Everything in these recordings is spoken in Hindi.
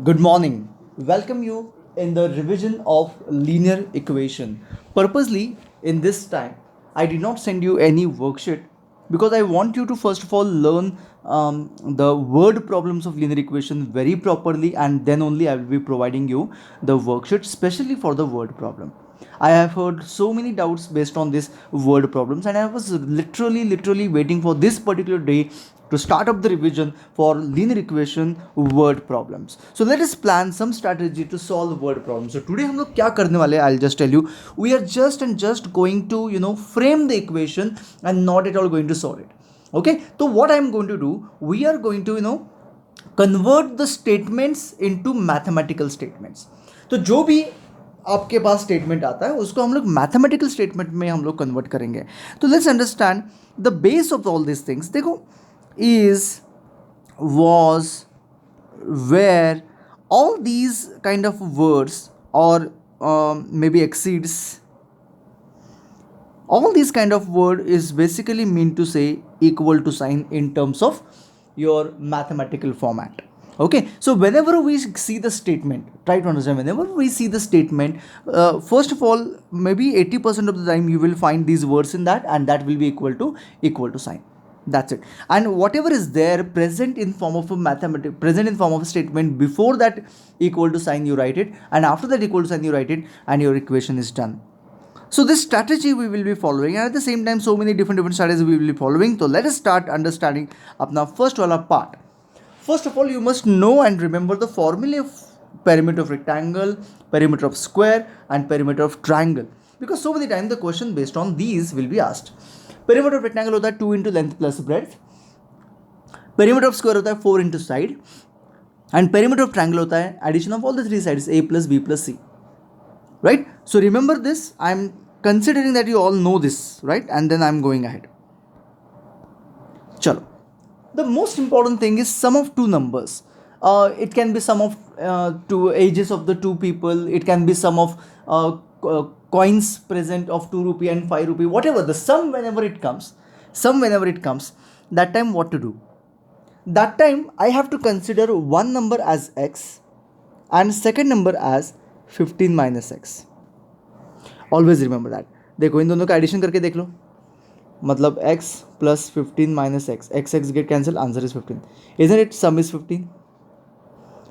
Good morning. Welcome you in the revision of linear equation. Purposely, in this time, I did not send you any worksheet because I want you to first of all learn the word problems of linear equation very properly, and then only I will be providing you the worksheet specially for the word problem. I have heard so many doubts based on this word problems, and I was literally waiting for this particular day to start up the revision for linear equation word problems. So let us plan some strategy to solve word problems. So today हम लोग क्या करने वाले हैं, I'll just tell you. We are just going to frame the equation and not at all going to solve it. Okay, so what I'm going to do, we are going to convert the statements into mathematical statements. तो जो भी आपके पास स्टेटमेंट आता है उसको हम लोग मैथमेटिकल स्टेटमेंट में हम लोग कन्वर्ट करेंगे. तो let's understand the base of all this things. देखो, is, was, where, all these kind of words, or maybe exceeds, all these kind of word is basically mean to say equal to sign in terms of your mathematical format. Okay, so whenever we see the statement, try to understand, whenever we see the statement, first of all, maybe 80% of the time you will find these words in that, and that will be equal to sign. That's it. And whatever is there present in form of a present in form of a statement, before that equal to sign you write it, and after that equal to sign you write it, and your equation is done. So this strategy we will be following, and at the same time so many different strategies we will be following. So let us start understanding अपना first वाला part. First of all, you must know and remember the formula of perimeter of rectangle, perimeter of square, and perimeter of triangle, because so many times the question based on these will be asked. Perimeter of rectangle होता है 2 into length plus breadth. Perimeter of square होता है 4 into side, and perimeter of triangle होता है addition of all the three sides, a plus b plus c. Right? So remember this. I'm considering that you all know this, right? And then I'm going ahead. Chalo. The most important thing is sum of two numbers. It can be sum of two ages of the two people. It can be sum of coins present of 2 rupee and 5 rupee, whatever the sum. Whenever it comes, that time what to do? That time I have to consider one number as x and second number as 15 minus x. Always remember that. देखो, इन दोनों का एडिशन करके देख लो, मतलब x plus 15 minus x, x get cancel, answer is 15. Isn't it some is 15?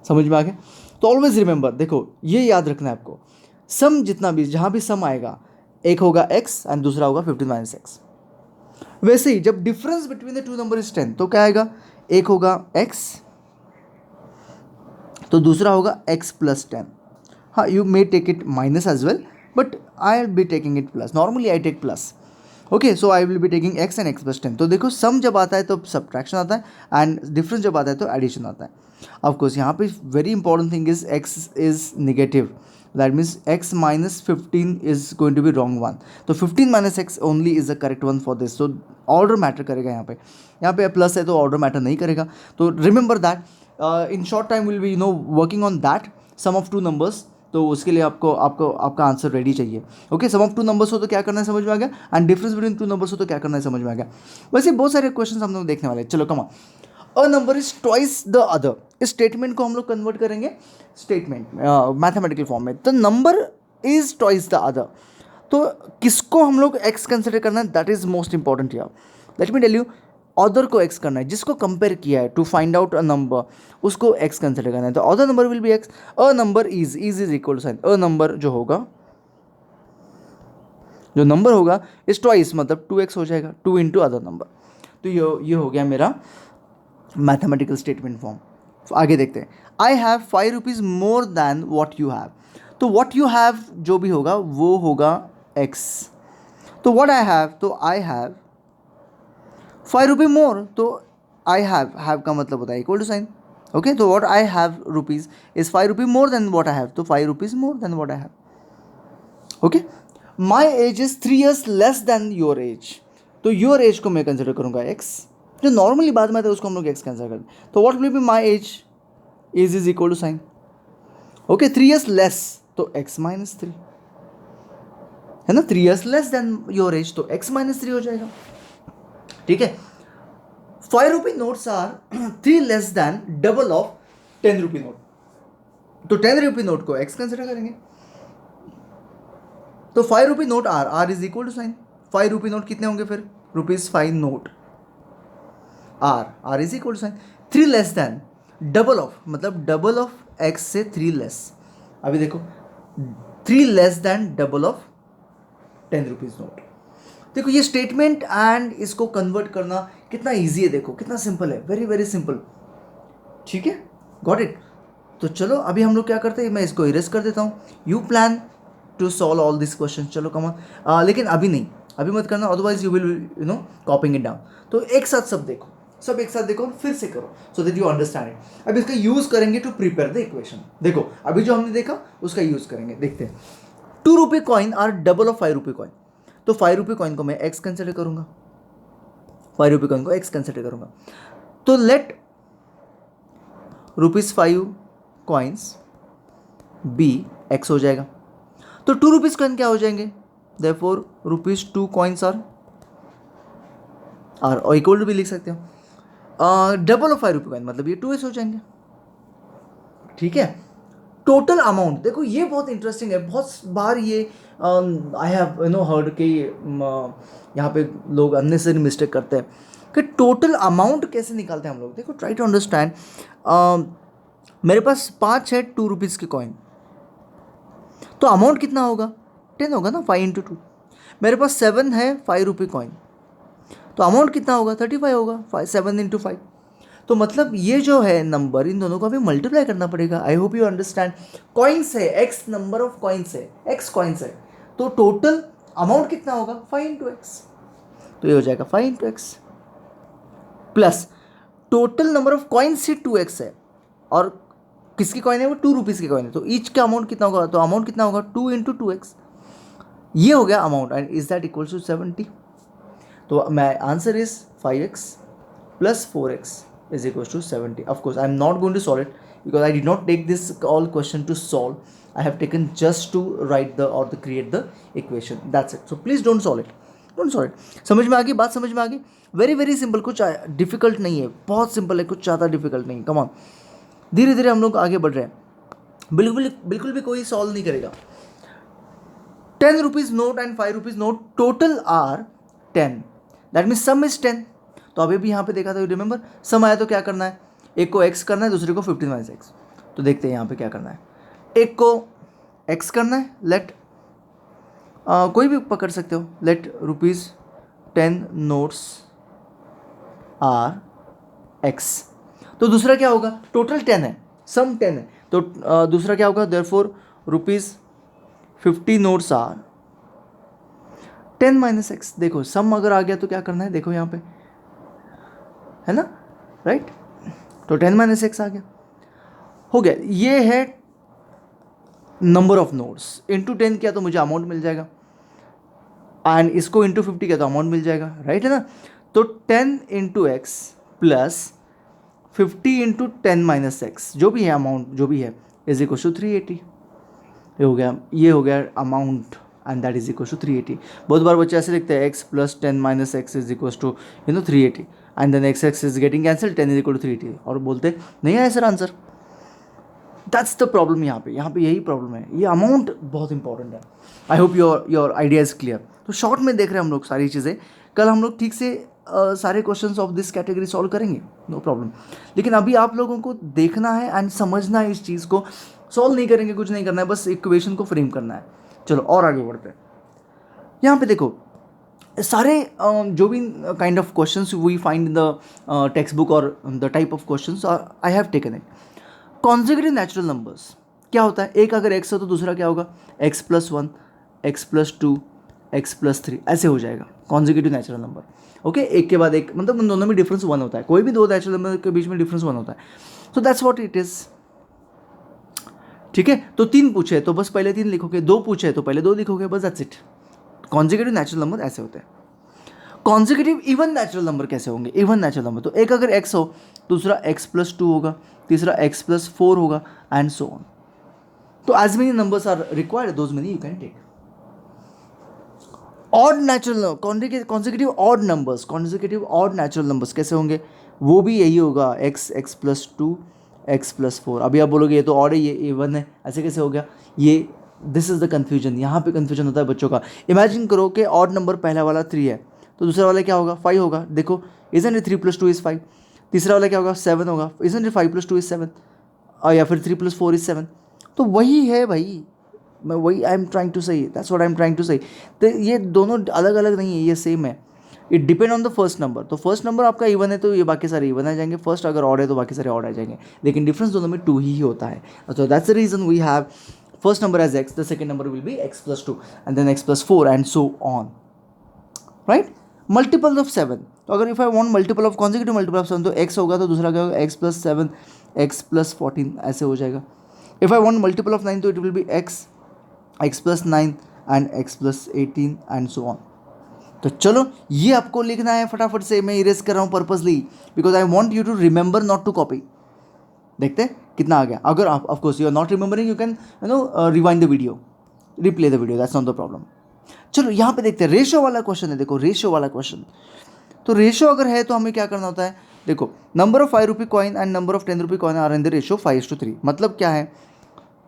समझ में आ गया? तो ऑलवेज रिमेंबर, देखो ये याद रखना है आपको, सम जितना भी, जहाँ भी सम आएगा, एक होगा x एंड दूसरा होगा 15 माइनस एक्स. वैसे ही जब difference between the two number is 10, तो क्या आएगा? एक होगा x तो दूसरा होगा x प्लस 10. हाँ, you may take it minus as well, but I'll be taking it plus. Normally I take plus. Okay, so I will be taking x and x plus 10. तो देखो, सम जब आता है तो सब्ट्रैक्शन आता है, एंड डिफरेंस जब आता है तो एडिशन आता है. ऑफकोर्स यहाँ पे very important thing is x is negative. That means x minus 15 is going to be wrong one. तो 15 minus x only is the correct one for this. तो ऑर्डर मैटर करेगा यहाँ पे. यहाँ पे प्लस है तो ऑर्डर मैटर नहीं करेगा. तो remember that in short time will be working on that sum of two numbers. तो उसके लिए आपका आंसर रेडी चाहिए. Okay, sum of two numbers हो तो क्या करना है समझ में आ गया, and difference between two numbers हो तो क्या करना है समझ में आ गया. वैसे बहुत सारे क्वेश्चन हम लोग देखने वाले हैं. चलो come on. A number is twice the other. इस स्टेटमेंट को हम लोग कन्वर्ट करेंगे स्टेटमेंट मैथमेटिकल फॉर्म में. The number is twice the other. तो किसको हम लोग एक्स कंसिडर करना है, that is most important here. Let me tell you, other को एक्स करना है, जिसको कंपेयर किया है to find out a number, उसको एक्स कंसिडर करना है. तो other number will be x. A number is equal to sign, a number जो होगा, जो नंबर होगा इज ट्वाइस, मतलब 2x हो जाएगा, 2 इंटू अदर नंबर. तो ये हो गया मेरा मैथमेटिकल स्टेटमेंट फॉर्म. आगे देखते हैं. I have 5 rupees more than what you have. तो वॉट यू हैव जो भी होगा वो होगा x. तो वॉट आई हैव, तो आई हैव 5 रुपी मोर. तो आई हैव का मतलब होता है इक्वल टू साइन. ओके, तो what I have rupees is 5 rupee more than what I have. तो 5 rupees more than what I have. Okay, my age is 3 years less than your age. तो योर एज को मैं कंसिडर करूँगा एक्स. जो नॉर्मली बाद में आता है उसको हम लोग एक्स कंसिडर करते हैं. तो what will be my age is equal to sign. Okay, 3 years less तो एक्स माइनस 3 है ना. 3 years less than your age तो एक्स माइनस 3 हो जाएगा. ठीक है. 5 rupee notes are 3 less than double of 10 rupee note. तो 10 रुपी नोट को x कंसिडर करेंगे, तो 5 rupee note r is equal to sign 5 rupee note कितने होंगे फिर, ₹5 note r is equal to sign 3 less than double of, मतलब डबल ऑफ x से 3 लेस। अभी देखो 3 less than double of 10 rupees note. देखो ये स्टेटमेंट एंड इसको कन्वर्ट करना कितना इजी है, देखो कितना सिंपल है, वेरी वेरी सिंपल। ठीक है, गॉट इट। तो चलो अभी हम लोग क्या करते हैं, मैं इसको इरेज कर देता हूँ। You plan to solve all this question, चलो कमान, लेकिन अभी नहीं, अभी मत करना, otherwise you will copying it down. तो एक साथ सब देखो, सब एक साथ देखो, फिर से करो, so that you understand it. अब इसका यूज करेंगे टू प्रिपेयर द इक्वेशन। देखो अभी जो हमने देखा उसका यूज करेंगे, देखते हैं। 2 rupee coin are double of 5 rupee coin, तो 5 रुपी कॉइन को मैं एक्स कंसिडर करूंगा, 5 रुपी कॉइन को एक्स कंसिडर करूंगा। तो लेट ₹5 कॉइन्स बी एक्स हो जाएगा। तो 2 रुपीज कॉइन क्या हो जाएंगे, देयरफॉर ₹2 कॉइन्स आर और इक्वल टू भी लिख सकते हो डबल ऑफ 5 रुपी कॉइन, मतलब ये 2s हो जाएंगे। ठीक है, टोटल अमाउंट देखो ये बहुत इंटरेस्टिंग है, बहुत बार ये आई हैव हर्ड कि यहाँ पे लोग अननेसेसरी मिस्टेक करते हैं कि टोटल अमाउंट कैसे निकालते हैं हम लोग। देखो ट्राई टू अंडरस्टैंड, मेरे पास 5 है 2 रुपीज़ के कॉइन, तो अमाउंट कितना होगा, 10 होगा ना, 5 × 2। मेरे पास 7 है 5 रुपी कॉइन, तो अमाउंट कितना होगा, 35 होगा, 7 × 5। तो मतलब ये जो है नंबर, इन दोनों को हमें मल्टीप्लाई करना पड़ेगा। I hope you understand. Coins है, एक्स नंबर ऑफ कॉइन्स है, एक्स कॉइन्स है, तो टोटल अमाउंट कितना होगा, 5 × x, तो ये हो जाएगा 5 × x plus total number of coins से 2x है, और किसकी कॉइन है, वो 2 रुपीज़ की कॉइन है, तो ईच का अमाउंट कितना होगा, तो अमाउंट कितना होगा 2 × 2x, ये हो गया amount. And is that equals to 70। तो my answer is 5x plus 4x is equals to 70. Of course, I am not going to solve it because I did not take this all question to solve. I have taken just to write the or to create the equation. That's it. So please don't solve it. Don't solve it. समझ में आ गई बात, समझ में आ गई। वेरी वेरी सिंपल, कुछ डिफिकल्ट नहीं है, बहुत सिंपल है, कुछ ज़्यादा डिफिकल्ट नहीं। कम ऑन, धीरे धीरे हम लोग आगे बढ़ रहे हैं। बिल्कुल बिल्कुल भी कोई सॉल्व नहीं करेगा। 10 rupees note and 5 rupees note total are 10, that means sum is 10। तो अभी भी यहाँ पे देखा था, रिमेंबर सम आया तो क्या करना है, एक को x करना है, दूसरे को 15 - x। तो देखते हैं यहाँ पे क्या करना है, एक को x करना है, लेट कोई भी पकड़ सकते हो, लेट ₹10 नोट्स आर x। तो दूसरा क्या होगा, टोटल 10 है, सम 10 है, तो दूसरा क्या होगा, देयरफॉर ₹50 नोट्स आर 10 - x। देखो सम अगर आ गया तो क्या करना है, देखो यहाँ पे है ना, राइट। तो 10 - x आ गया, हो गया। ये है नंबर ऑफ नोट्स, इंटू 10 किया तो मुझे अमाउंट मिल जाएगा, एंड इसको इंटू 50 किया तो अमाउंट मिल जाएगा, राइट है ना। तो 10 × x प्लस 50 × 10 - x, जो भी है अमाउंट, जो भी है, इज इक्वल टू 380। ये हो गया amount, and that is equal to 380। बहुत बार बच्चे ऐसे लिखते हैं x + 10 - x is equal to 380, and then x is getting cancelled, 10 is equal to 380, और बोलते नहीं आया sir answer. That's the problem यहाँ पे यही प्रॉब्लम है, ये अमाउंट बहुत इंपॉर्टेंट है। I hope your idea is clear. तो शॉर्ट में देख रहे हैं हम लोग सारी चीज़ें, कल हम लोग ठीक से सारे questions of this category solve करेंगे, नो प्रॉब्लम। लेकिन अभी आप लोगों को देखना है एंड समझना है इस चीज़ को, सॉल्व नहीं करेंगे, कुछ नहीं करना है, बस इक्वेशन को फ्रेम करना है। चलो और आगे बढ़ते हैं। यहाँ पे देखो सारे जो भी kind of questions we find in the textbook और the type of questions I have taken it. Consecutive natural numbers क्या होता है, एक अगर x हो तो दूसरा क्या होगा, x + 1, x + 2, x + 3, ऐसे हो जाएगा कॉन्जिक्यूटिव नेचुरल नंबर। ओके, एक के बाद एक, मतलब उन दोनों में डिफरेंस 1 होता है, कोई भी दो नेचुरल नंबर के बीच में डिफरेंस 1 होता है। So that's what it is. ठीक है, तो 3 पूछे तो बस पहले 3 लिखोगे, 2 पूछे तो पहले 2 लिखोगे, बस that's it. Consecutive natural number ऐसे होते हैं। कॉन्जिक्यूटिव इवन नेचुरल नंबर कैसे होंगे, इवन नेचुरल नंबर, तो एक अगर x हो, दूसरा x + 2 होगा, तीसरा x + 4 होगा, एंड सो ऑन। तो as many numbers are required, those many you can take. Odd natural consecutive odd numbers, consecutive odd natural numbers कैसे होंगे, वो भी यही होगा, x + 2, x+4। अभी आप बोलोगे ये तो और है, ये A1 है, ऐसे कैसे हो गया? ये दिस इज़ द कन्फ्यूजन, यहाँ पे कन्फ्यूजन होता है बच्चों का। इमेजिन करो कि ऑड नंबर पहला वाला 3 है तो दूसरा वाला क्या होगा? 5 होगा। देखो इजंट इट 3 + 2 = 5। तीसरा वाला क्या होगा? 7 होगा। इजंट इट 5 + 2 = 7, और या फिर 3 + 4 = 7। तो वही है भाई, मैं वही I am trying to say, that's what I am trying to say. तो ये दोनों अलग अलग नहीं है, ये सेम है। It depend on the first number. तो फर्स्ट नंबर आपका इवन है तो ये बाकी सारे इवन आ जाएंगे, फर्स्ट अगर ऑड है तो बाकी सारे ऑड आ जाएंगे, लेकिन डिफरेंस दोनों में 2 ही होता है। तो that's the reason we have first number as x, the second number will be x+2, and then x+4 and so on, right? Multiple of 7, तो अगर if I want multiple of consecutive multiple of 7 तो x होगा, तो दूसरा क्या होगा? x+7 x+14 ऐसे हो जाएगा। if I want multiple of 9 तो it will be x x+9 and x+18 and so on। तो चलो ये आपको लिखना है फटाफट से, मैं इरेज कर रहा हूँ purposely because I want you to remember not to copy. देखते हैं कितना आ गया। अगर आप of course you are not remembering, you can rewind the video, replay the video, that's not the problem. चलो यहाँ पे देखते हैं, रेशियो वाला क्वेश्चन है। देखो रेशियो वाला क्वेश्चन, तो रेशियो अगर है तो हमें क्या करना होता है? देखो number of 5 rupee coin and number of 10 rupee coin are in the ratio 5:3। मतलब क्या है?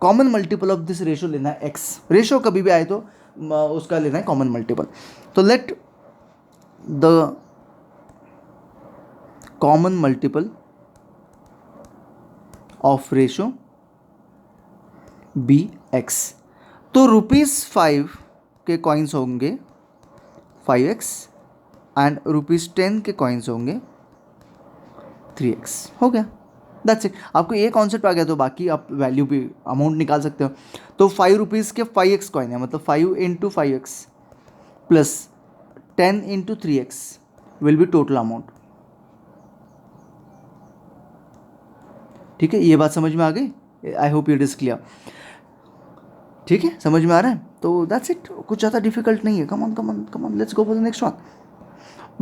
Common multiple of this ratio लेना है x। रेशियो कभी भी आए तो उसका लेना है कॉमन मल्टीपल। तो let the common multiple of ratio be x। तो ₹5 के कॉइन्स होंगे 5x एंड ₹10 के कॉइन्स होंगे 3x। हो गया, दैट्स इट। आपको ये कॉन्सेप्ट आ गया तो बाकी आप वैल्यू भी अमाउंट निकाल सकते हो। तो ₹5 के 5x कॉइन है, मतलब 5 × 5x plus 10 × 3x will be total amount. ठीक है, ये बात समझ में आ गई? I hope it is clear. ठीक है, समझ में आ रहा है? तो दैट्स इट, कुछ ज़्यादा डिफिकल्ट नहीं है। Come on come on come on, let's go for the next one.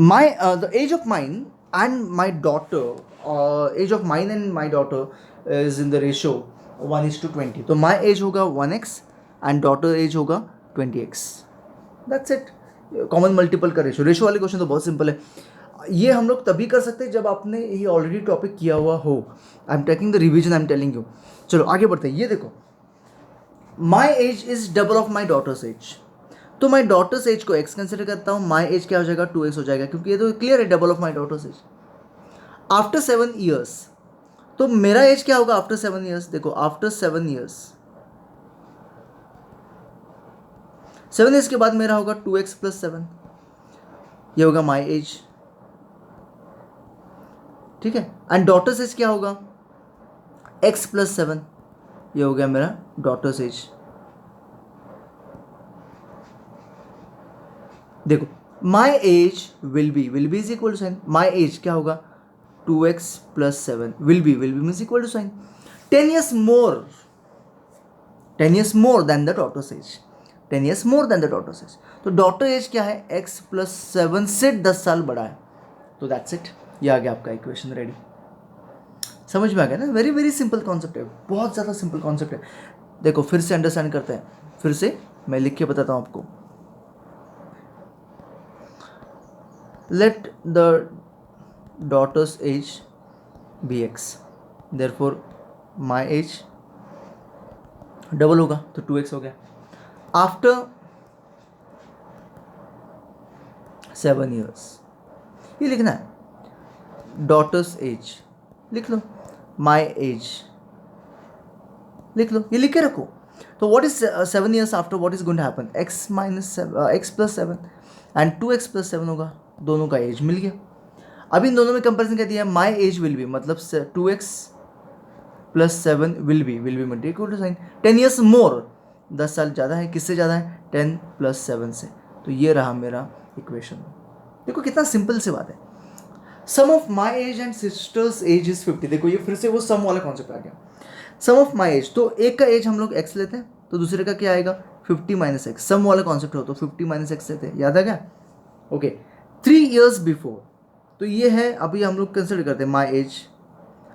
My the age of mine and my daughter, age of mine and my daughter is in the ratio 1:20। तो माई एज होगा 1x एंड डॉटर एज होगा 20x। That's it, common multiple का रेशियो। रेशियो वाले क्वेश्चन तो बहुत सिंपल है। ये हम लोग तभी कर सकते हैं जब आपने ये ऑलरेडी टॉपिक किया हुआ हो। I am taking the revision, I am telling you. चलो आगे बढ़ते हैं। ये देखो, my age is double of my daughters as. तो माई डॉटर्स एज को x कंसिडर करता हूँ, माई एज क्या हो जाएगा? 2x हो जाएगा, क्योंकि ये तो क्लियर है, double of my daughters as. After 7 years, तो मेरा एज क्या होगा आफ्टर 7 ईयर्स? देखो आफ्टर 7 ईयर्स, 7 ईयर्स के बाद मेरा होगा 2x + 7, ये होगा माई एज। ठीक है, एंड डॉटर्स एज क्या होगा? x + 7, ये हो गया मेरा डॉटर्स एज। देखो my age will be is equal to sign, my age क्या होगा? 2x + 7 will be means equal to sign 10 years more, 10 years more than the daughter's age, 10 years more than the daughter's age। तो डॉटर एज क्या है? x + 7 से 10 साल बड़ा है। तो दैट्स इट, ये आ गया आपका इक्वेशन रेडी। समझ में आ गया ना? वेरी वेरी सिंपल कॉन्सेप्ट है, बहुत ज़्यादा सिंपल कॉन्सेप्ट है। देखो फिर से अंडरस्टैंड करते हैं, फिर से मैं लिख के बताता हूँ आपको। Let the daughter's age be x, therefore my age double होगा तो 2x हो गया। आफ्टर 7 ईयर्स, ये लिखना है। डॉटर्स एज लिख लो, माई एज लिख लो, ये लिख के रखो। तो what is 7 years after, what is going to happen? x + 7 एंड 2x + 7 होगा, दोनों का एज मिल गया। अब इन दोनों में कंपेरिजन क्या दिया है? माई एज विल बी, मतलब 2x + 7 will be equal to sign 10 years more, 10 साल ज़्यादा है। किससे ज़्यादा है? 10 + 7 से। तो ये रहा मेरा इक्वेशन। देखो कितना सिंपल सी बात है। Sum of my age and sisters age is 50। देखो ये फिर से वो सम वाला कॉन्सेप्ट आ गया। सम ऑफ माई एज, तो एक का एज हम लोग x लेते हैं, तो दूसरे का क्या आएगा? 50 - x। सम वाला कॉन्सेप्ट हो तो 50 - x लेते हैं, याद आ गया? ओके, 3 ईयर्स बिफोर, तो ये है, अभी हम लोग कंसिडर करते हैं माई एज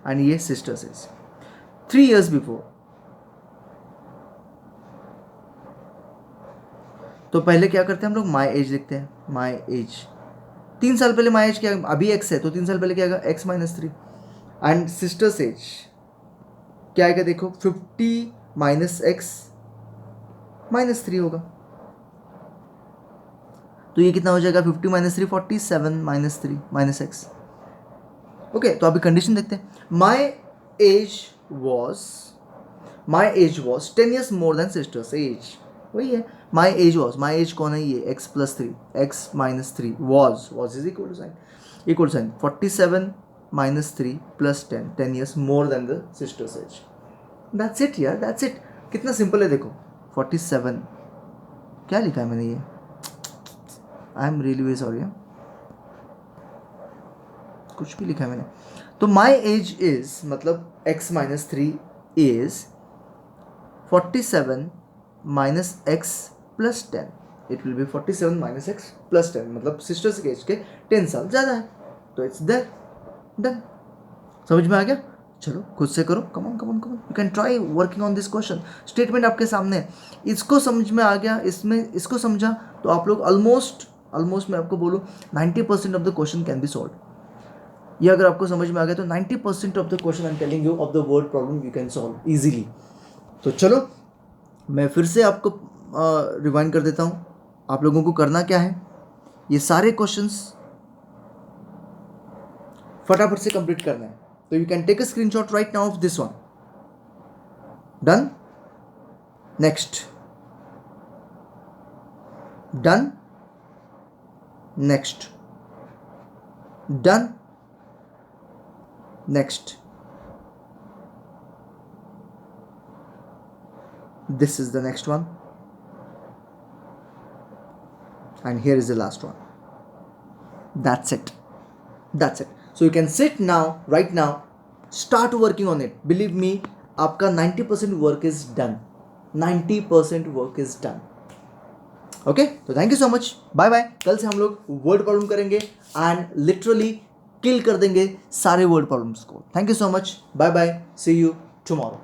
एंड ये सिस्टर्स एज। 3 ईयर्स बिफोर, तो पहले क्या करते हैं हम लोग? माई एज लिखते हैं, माई एज 3 साल पहले माई एज क्या? अभी x है तो 3 साल पहले क्या आएगा? x - 3 एंड सिस्टर्स एज क्या आएगा देखो, 50 माइनस एक्स माइनस 3 होगा। तो ये कितना हो जाएगा, 50 minus 3 47 minus 3 minus x. Okay, तो अभी कंडीशन देखते हैं। My age was 10 years more than sister's age, वही है। माई एज कौन है, ये x plus 3 x minus 3 was is equal to sign 47 minus 3 plus 10 years more than the sister's age. That's it यार, दैट्स इट। कितना सिंपल है देखो। 47 क्या लिखा है मैंने, ये I am really very sorry, कुछ भी लिखा है मैंने। तो माई एज इज मतलब x minus 3 is 47 minus x plus 10, it will be 47 minus x plus 10, मतलब सिस्टर्स के एज के 10 साल ज़्यादा है। तो इट्स देयर, डन। समझ में आ गया? चलो खुद से करो, come on you can try working on this question. Statement आपके सामने है, इसको समझ में आ गया, इसको समझा तो आप लोग ऑलमोस्ट मैं आपको बोलूँ 90% of the question can be solve. ये अगर आपको समझ में आ गया तो 90% of the question I am telling you of the word problem you can solve easily. तो चलो मैं फिर से आपको रिवाइंड कर देता हूँ। आप लोगों को करना क्या है, ये सारे क्वेश्चंस फटाफट से कंप्लीट करना है। तो you can take a screenshot right now of this one. Done, next, done, next, done, next. This is the next one, and here is the last one. That's it. So you can sit now, right now, start working on it. Believe me, आपका 90% work is done. 90% work is done. Okay, तो thank you so much, bye bye. कल से हम लोग वर्ड प्रॉब्लम करेंगे एंड लिटरली किल कर देंगे सारे वर्ड प्रॉब्लम्स को। Thank you so much, bye bye, see you tomorrow.